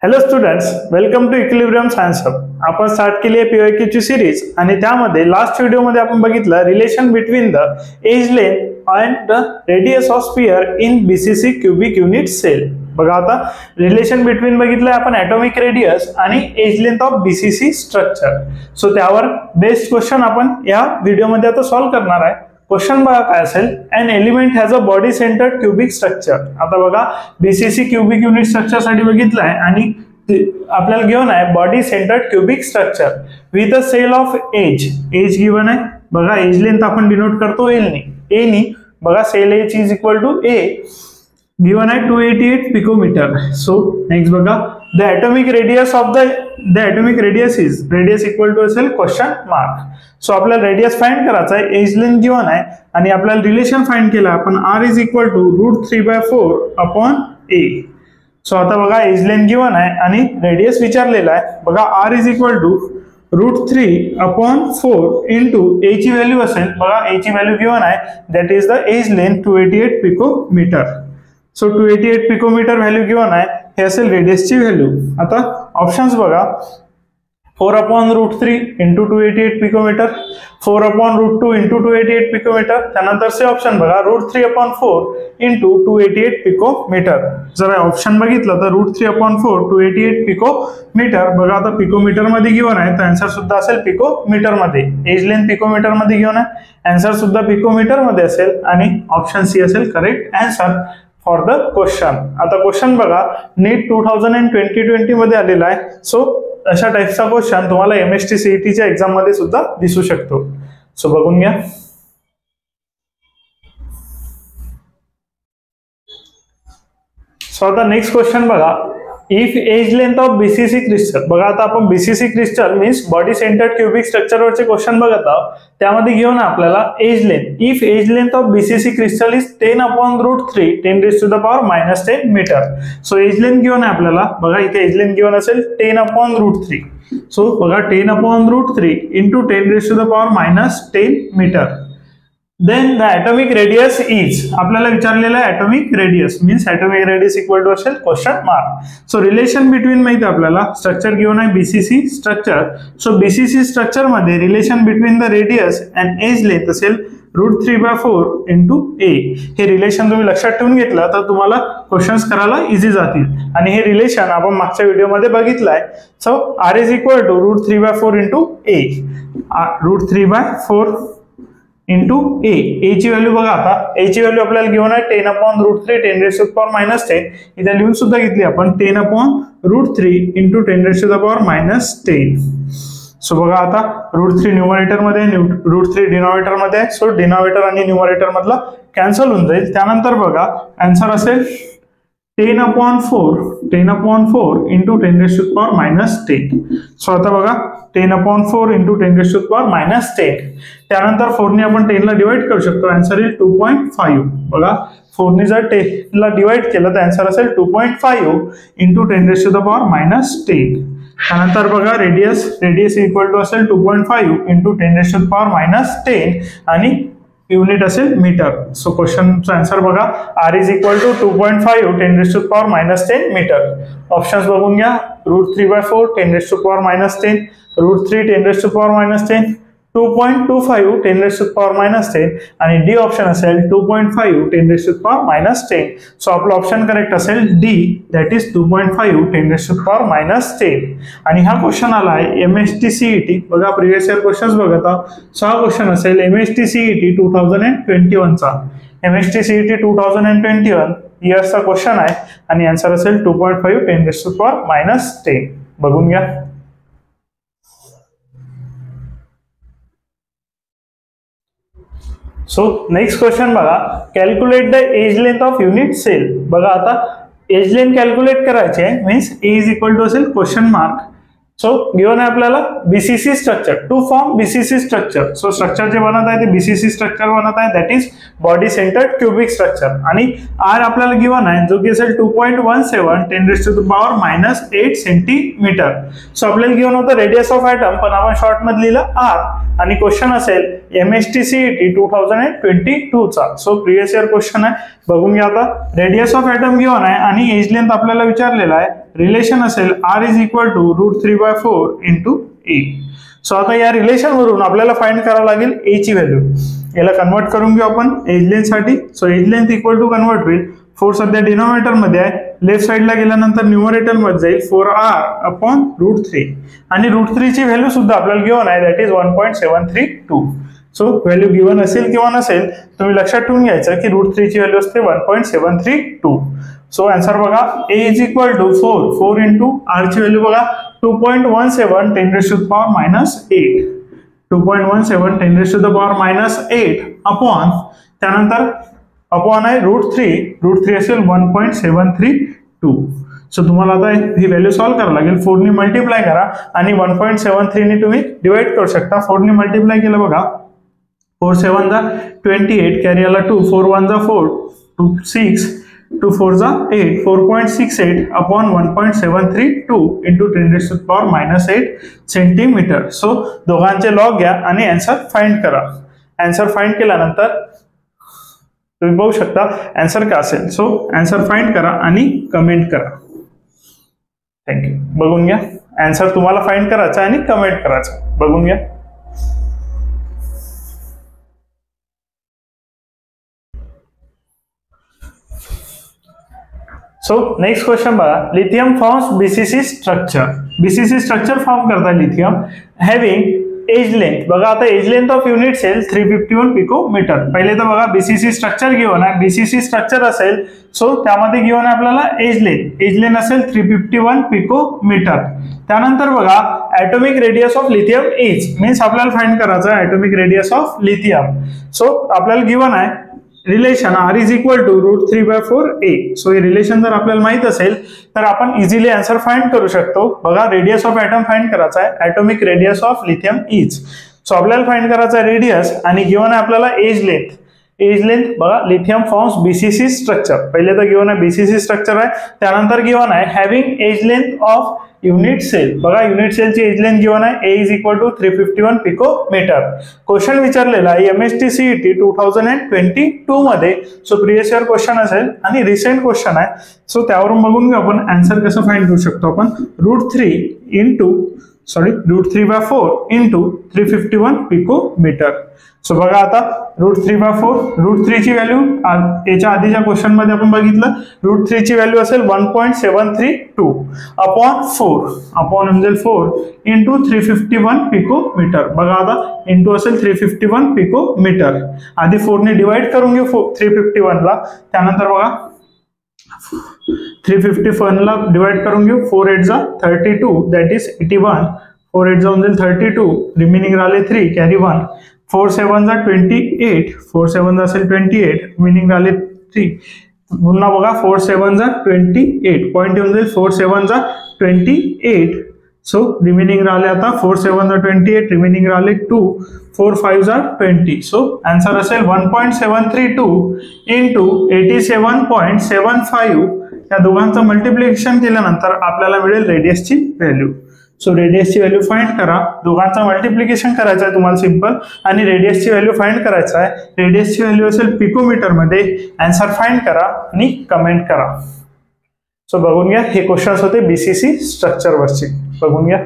Hello students, welcome to equilibrium science hub. आपण start केली आहे पीवायक्यू ची सिरीज आणि त्यामध्ये लास्ट व्हिडिओमध्ये आपण बघितलं relation between the edge length and the radius of sphere in BCC cubic unit cell. बघा आता रिलेशन बिटवीन बघितलंय आपण ॲटॉमिक रेडियस आणि edge length of BCC structure. So त्यावर बेस्ड क्वेश्चन आपण या व्हिडिओमध्ये आता सॉल्व्ह करणार आहे. क्वेश्चन बघा काय असेल, an element has a body centred cubic structure. आता बघा बीसीसी क्यूबिक युनिट स्ट्रक्चर साठी बघितलंय आणि आपल्याला गिवन आहे body centred cubic structure with a cell of edge. Edge given आहे बघा, एज लेंथ आपण डिनोट करतो एल नी, ए नी. बघा cell edge is equal to a, given आहे 288 पिकोमीटर. सो नेक्स्ट बघा the atomic radius of the atomic radius is, radius equal to असेल क्वेश्चन मार्क. सो आपल्याला रेडियस फाइंड करायचा आहे, एज लेंथ गिवन आहे आणि आपल्याला रिलेशन फाइंड केलं आपण r is equal to √3/4 upon a. So आता बघा एज लेंथ गिवन आहे आणि रेडियस विचारलेला आहे. बघा r is equal to √3/4 into a ची व्हॅल्यू असेल, बघा a ची व्हॅल्यू गिवन आहे that is the edge length 288 picometer. So 288 picometer value given आहे, हे असेल रेडियसची व्हॅल्यू. आता ऑप्शन्स बघा, 4/√3 इंटू 288 पिकोमीटर, 4/√2 इंटू 288 पिकोमीटर. त्यानंतर से ऑप्शन बघा √3/4 इंटू 288 पिकोमीटर. जर ऑप्शन बघितलं तर √3/4 288 पिकोमीटर. बघा आता पिकोमीटर मध्ये गिवन आहे तर आन्सर सुद्धा असेल पिकोमीटर मध्ये. एज लेंथ पिकोमीटर मध्ये गिवन आहे, आन्सर सुद्धा पिकोमीटर मध्ये असेल आणि ऑप्शन सी असेल correct answer for the question. आता क्वेश्चन बघा नीट 2020 मध्ये आलेला आहे. सो अशा टाइपचा क्वेश्चन तुम्हाला एमएसटी सीईटीच्या एक्झाम मध्ये सुद्धा दिसू शकतो. सो बघून घ्या. सो आता नेक्स्ट क्वेश्चन बघा, if edge length of BCC crystal. बघा आता आपण BCC crystal means body centred cubic स्ट्रक्चरवरचे क्वेश्चन बघत आहोत. त्यामध्ये घेऊन आपल्याला edge length, if edge length of BCC crystal is 10/√3 10⁻⁻10 meter. So edge length घेऊन आहे आपल्याला, बघा इथे एज लेंथ घेऊन असेल 10/√3. सो बघा 10/√3 into 10⁻⁻10 metre. Then the atomic radius is, आपल्याला विचारलेलं आहे atomic radius means atomic radius equal to असेल question mark. So relation between माहिती आपल्याला, स्ट्रक्चर गिवन आहे BCC structure. So BCC structure मध्ये relation between the radius and edge length असेल √3/4 into ए. हे रिलेशन तुम्ही लक्षात ठेवून घेतलं तर तुम्हाला क्वेश्चन्स करायला इझी जातील. आणि हे रिलेशन आपण मागच्या व्हिडिओमध्ये बघितलं आहे. So r is equal to √3/4 into A, √3/4 into A. A ची व्हॅल्यू बघा, आता ए ची व्हॅल्यू आपल्याला घेऊन आहे 10/√3 10⁻⁻10. इथे लिहून सुद्धा घेतली आपण 10/√3 इंटू 10⁻⁻10. सो बघा आता √3 न्यूमरेटर मध्ये, √3 डिनॉमिनेटर मध्ये आहे. सो डिनॉमिनेटर आणि न्यूमरेटर मधला कॅन्सल होऊन जाईल. त्यानंतर बघा आन्सर असेल 10/4 इंटू 10⁻⁻10. सो आता बघा 10/4 इंटू 10⁻⁻10. त्यानंतर 4 ने आपण 10 ला डिवाइड करू शकतो, आन्सर इज 2.5. बघा 4 ने जर 10 ला डिवाइड केलं तर आन्सर असेल 2.5 इंटू 10⁻⁻10. त्यानंतर बघा रेडियस इक्वल टू असेल 2.5 इंटू 10⁻⁻10 आणि युनिट असेल मीटर. सो क्वेश्चनचा आन्सर बघा r is equal to 2.5 10⁻⁻10 meter. Options बघून घ्या, √3/4 10⁻⁻10, √3 10⁻⁻10, 2.25 10⁻⁻10 आणि डी ऑप्शन असेल 2.5 10⁻⁻10. सो आपलं ऑप्शन करेक्ट असेल डी, दॅट इज 2.5 10⁻⁻10. आणि हा क्वेश्चन आला आहे एमएसटी सीईटी. बघा प्रिव्हियस इयर क्वेश्चन्स बघत आहोत. सो हा क्वेश्चन असेल एमएसटी सीईटी 2021 चा. एमएसटी सीईटी 2021 इयर्सचा क्वेश्चन आहे आणि आन्सर असेल 2.5 10⁻⁻10. बघून घ्या. सो नेक्स्ट क्वेश्चन बघा, calculate the edge length of unit cell. बघा आता एज लेंथ कॅल्क्युलेट करायची आहे means a is equal to असेल क्वेश्चन मार्क. सो गिवन आहे आपल्याला BCC structure, to form BCC structure. So structure जे बनत आहे ते बीसीसी स्ट्रक्चर बनत आहे, that is body centred cubic structure. आणि आर आपल्याला गिवन आहे जो की असेल 2.17 10⁻⁻8 सेंटीमीटर. सो आपल्याला गिवन होतं रेडियस ऑफ ॲटम, पण आपण शॉर्ट मध्ये लिहिलं आर. आणि क्वेश्चन असेल एमएसटी सीईटी 2022 चा. सो प्रिव्हियस इयर क्वेश्चन आहे, बघून घ्या. आता रेडियस ऑफ ॲटम गिवन आहे आणि एज लेंथ आपल्याला विचारलेला आहे. रिलेशन असेल r is equal to √3/4 into a. So आता या रिलेशन वरून आपल्याला फाइंड करावं लागेल ए ची व्हॅल्यू. याला कन्वर्ट करून घेऊ आपण एज लेंथ साठी. So edge length equal to convert होईल 4 सध्या डिनॉमिनेटर मध्ये आहे, लेफ्ट साइडला गेल्यानंतर न्यूमरेटर मध्ये जाईल 4r/√3 आणि √3 ची व्हॅल्यू सुद्धा आपल्याला गिव्हन आहे, that is 1.732. So value given असेल किंवा नसेल तुम्ही लक्षात ठेवून घ्यायचं की √3 ची व्हॅल्यू असते 1.732. सो आन्सर बघा A is equal to 4 into R ची व्हॅल्यू बघा 2.17 10⁻⁸. 2.17 10⁻⁸ अपॉन त्यानंतर अपॉन आहे √3 असेल 1.732. सो तुम्हाला आता ही व्हॅल्यू सॉल्व्ह करावं लागेल. 4 ने मल्टिप्लाय करा आणि 1.73 ने तुम्ही डिवाइड करू शकता. 4 ने मल्टिप्लाय केलं बघा 4 7 जा 28, कॅरी आला 2, 4 1 जा 4, 2 6, 2 4 जा 8, 4.68 अपॉन 1.732 इंटू 10⁻⁸ सेंटीमीटर. सो दोघांचे लॉग घ्या आणि आन्सर फाइंड करा. आन्सर फाइंड केल्यानंतर तुम्ही बघू शकता आन्सर काय असेल. सो आन्सर फाइंड करा आणि कमेंट करा. थँक्यू. बघून घ्या आन्सर तुम्हाला फाइंड करायचा आणि कमेंट करायचं. बघून घ्या. सो नेक्स्ट क्वेश्चन बघा. Lithium forms BCC structure. BCC structure form करता लिथियम हॅव्हिंग एज लेंथ. बघा आता edge length of unit cell 351 picometer. पहिले तर बघा बीसीसी स्ट्रक्चर गिव्हन आहे. बीसीसी स्ट्रक्चर असेल सो त्यामध्ये गिव्हन आहे आपल्याला एज लेंथ. एज लेंथ असेल 351 पिकोमीटर. त्यानंतर बघा atomic radius of lithium is means आपल्याला फाइंड करायचं आहे atomic radius of lithium. So आपल्याला गिव्हन आहे relation r is equal to √3/4 a. So हे रिलेशन जर आपल्याला माहित असेल तर आपण इझिली आन्सर फाइंड करू शकतो. बघा रेडियस ऑफ ॲटम फाइंड करायचा आहे. Atomic radius of lithium is. So आपल्याला फाइंड करायचा आहे रेडियस आणि गिव्हन आहे आपल्याला एज लेंथ. एज लेंथ बघा लिथियम फॉर्म्स बीसीसी स्ट्रक्चर. पहिले तर गिव्हन आहे बीसीसी स्ट्रक्चर आहे. त्यानंतर गिव्हन आहे having edge length of unit cell. बघा युनिट सेलची एज लेंथ गिव्हन आहे A is equal to 351 picometre. Question विचारलेला आहे MST CET 2022 मध्ये. सो प्रिव्हियस इयर क्वेश्चन असेल आणि रिसेंट क्वेश्चन आहे. सो त्यावरून बघून घेऊ आपण आन्सर कसं फाइंड करू शकतो आपण. √3/4 इंटू 351 पिकोमीटर. सो बघा आता √3/4 √3 ची व्हॅल्यू याच्या आधीच्या क्वेश्चन मध्ये आपण बघितलं √3 ची व्हॅल्यू असेल 1.732 अपॉन 4 अपॉन म्हणजे 4 इंटू 351 पिकोमीटर. बघा आता इंटू असेल 351 पिकोमीटर. आधी 4 ने डिवाइड करून घेऊ 351 ला. त्यानंतर बघा 351 ला डिवाइड करून घेऊ 4 8 जा 32 दॅट इज 81. 4 8 जा म्हणजे 32 रिमेनिंग राहिले 3 कॅरी 1. 4 7 जा 28 4 7 जा असेल 28 रिमेनिंग राहिले 3. पुन्हा बघा 4 7 जा 28 पॉईंट येऊन जाईल 4 7 जा 28. सो रिमेनिंग राहिले आता 4 7 जा 28 रिमेनिंग राहिले 2 4 5 जा 20. सो आन्सर असेल 1.732 इंटू 87.75. या दोघांचं मल्टिप्लिकेशन केल्यानंतर आपल्याला मिळेल रेडियसची व्हॅल्यू. सो रेडियसची व्हॅल्यू फाइंड करा. दोघांचं मल्टिप्लिकेशन करायचं आहे तुम्हाला सिंपल आणि रेडियसची व्हॅल्यू फाइंड करायचं आहे. रेडियसची व्हॅल्यू असेल पिकोमीटर मध्ये. आन्सर फाइंड करा आणि कमेंट करा. सो बघून घ्या हे क्वेश्चन्स होते बीसीसी स्ट्रक्चर वरचे. बघून घ्या.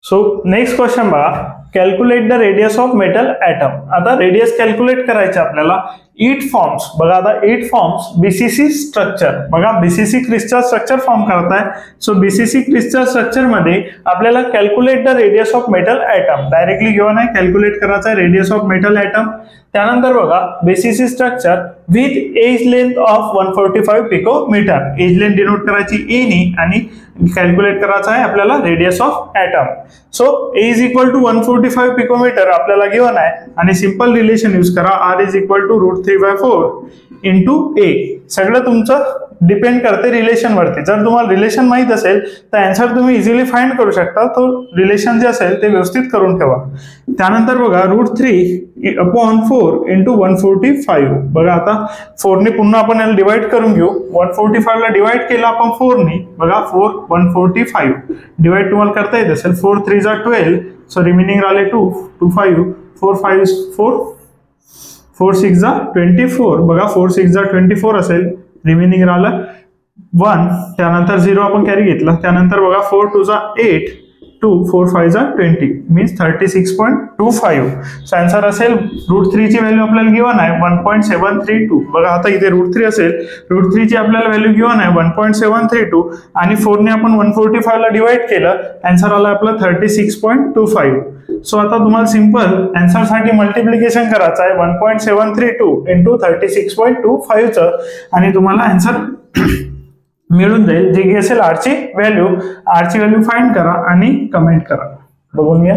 सो नेक्स्ट क्वेश्चन बघा. Calculate the radius of metal atom. आता रेडियस कॅल्क्युलेट करायचे आपल्याला. इट फॉर्म्स बघा आता इट फॉर्म्स बीसीसी स्ट्रक्चर. बघा बीसीसी क्रिस्टल स्ट्रक्चर फॉर्म करताय. सो बीसीसी क्रिस्टल स्ट्रक्चर मध्ये आपल्याला calculate the radius of metal atom directly given आहे. कॅल्क्युलेट करायचं आहे रेडियस ऑफ मेटल ॲटम. त्यानंतर बघा BCC structure with edge length of 145 picometer. Edge length denote करायची ए नी आणि कॅल्क्युलेट करायचं आहे आपल्याला radius of atom. So A is equal to 145 picometre आपल्याला गिव्हन आहे आणि सिंपल रिलेशन यूज करा. r is equal to √3/4 into A. सगळं तुमचं डिपेंड करते रिलेशन वरती. जर तुम्हाला रिलेशन माहित असेल तर आन्सर तुम्ही इझिली फाइंड करू शकता. तो रिलेशन जे असेल ते व्यवस्थित करून ठेवा. त्यानंतर बघा √3/4 इंटू 145. बघा आता 4 ने पुन्हा आपण याला डिवाइड करून घेऊ. 145 ला डिवाइड केलं आपण 4 ने. बघा 4 145 डिवाइड तुम्हाला करता येत असेल. 4 3 जा 12 सो रिमेनिंग राहिले 2 2 5 4 5 4 4 6 24, बघा 4 6 24 असेल, रिमेनिंग राहिलं 1, त्यानंतर 0 आपण कॅरी घेतला, त्यानंतर बघा 4 2 8, 2 4 5 20, मीन्स 36.25. सो आन्सर असेल √3 ची व्हॅल्यू आपल्याला गिव्हन आहे 1.732. बघा आता इथे √3 असेल, √3 ची आपल्याला व्हॅल्यू गिव्हन आहे 1.732 आणि 4 ने आपण 145 ला डिवाइड केलं, आन्सर आला आपला 36.25. सो आता तुम्हाला सिंपल आन्सर साठी मल्टिप्लिकेशन करायचं आहे 1.732 इंटू 36.25 चं आणि तुम्हाला आन्सर मिळून जाईल, जे की असेल आरची व्हॅल्यू फाइंड करा आणि कमेंट करा. बघून घ्या.